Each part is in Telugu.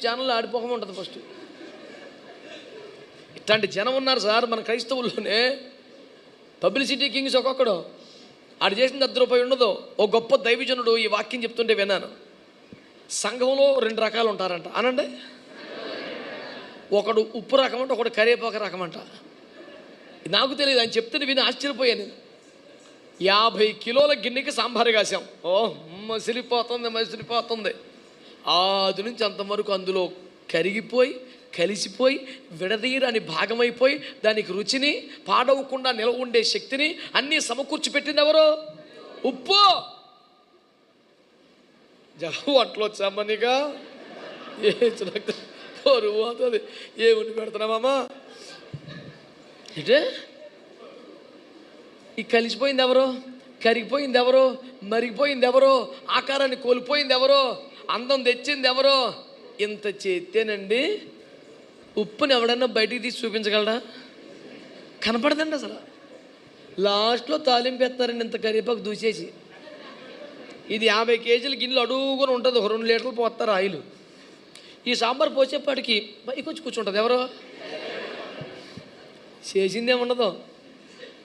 ఛానల్లో ఆడిపోకం ఉంటుంది ఫస్ట్. ఇట్లాంటి జనం ఉన్నారు సార్ మన క్రైస్తవుల్లోనే. పబ్లిసిటీ కింగ్స్ ఒక్కొక్కడు ఆడు చేసిన ₹10 ఉండదు. ఓ గొప్ప దైవజనుడు ఈ వాక్యం చెప్తుంటే విన్నాను. సంఘంలో 2 రకాలు ఉంటారంట అనండి. ఒకడు ఉప్పు రకం అంట, ఒకడు కరివేపాకు రకం అంట. నాకు తెలియదు, ఆయన చెప్తుంటే విని ఆశ్చర్యపోయాను. 50 కిలోల గిన్నెకి సాంబారు కాసాం. మసిలిపోతుంది. ఆది నుంచి అంతవరకు అందులో కరిగిపోయి కలిసిపోయి విడదీయరాని భాగమైపోయి దానికి రుచిని పాడవకుండా నిలవ ఉండే శక్తిని అన్నీ సమకూర్చి పెట్టింది ఎవరు? ఉప్పు. జలం అట్లా వచ్చామనిగా అవుతుంది. ఏముండి పెడుతున్నామమ్మా అంటే ఈ కలిసిపోయింది ఎవరో, కరిగిపోయింది ఎవరో, మరిగిపోయింది ఎవరో, ఆకారాన్ని కోల్పోయింది ఎవరో, అందం తెచ్చింది ఎవరో. ఇంత చేతేనండి ఉప్పుని ఎవడన్నా బయటికి తీసి చూపించగలరా? కనపడదండి అసలు. లాస్ట్లో తాలింపు ఎత్తారండి ఇంత కరివేపాకు దూసేసి. ఇది 50 కేజీల గిన్నెలు అడుగుని ఉంటుంది. ఒక 2 లీటర్లు పోస్తారు ఆయిల్. ఈ సాంబార్ పోసేపాటికి పైకి వచ్చి కూర్చుంటుంది ఎవరో. చేసిందేముండదు.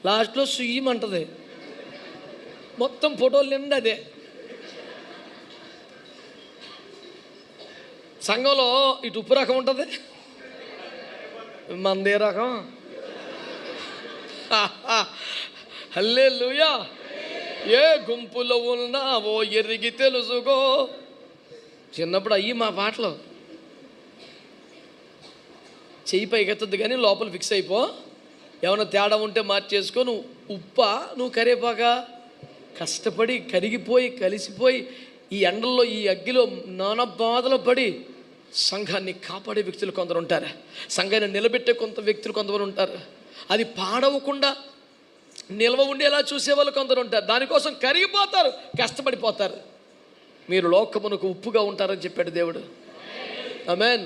లాస్ట్లో సుయ్యమంటుంది. మొత్తం ఫోటోలు నిండి అదే. సంఘంలో ఇటు ఉప్పు రకం ఉంటుంది, మందే రకం. హల్లెలూయా. ఏ గుంపులో ఉన్నావో ఎరిగి తెలుసుకో. చిన్నప్పుడు అయ్యి మా పాటలు. చెయ్యి పైకెత్తద్దు కానీ లోపల ఫిక్స్ అయిపో. ఏమైనా తేడా ఉంటే మార్చేసుకో. నువ్వు ఉప్పా, నువ్వు కరివేపాకా. కష్టపడి కరిగిపోయి కలిసిపోయి ఈ ఎండల్లో ఈ అగ్గిలో నానా బాధలు పడి సంఘాన్ని కాపాడే వ్యక్తులు కొందరు ఉంటారు. సంఘాన్ని నిలబెట్టే వ్యక్తులు కొంతమంది ఉంటారు. అది పాడవకుండా నిల్వ ఉండేలా చూసేవాళ్ళు కొందరు ఉంటారు. దానికోసం కరిగిపోతారు, కష్టపడిపోతారు. మీరు లోకమునకు ఉప్పుగా ఉంటారని చెప్పాడు దేవుడు. ఆమేన్.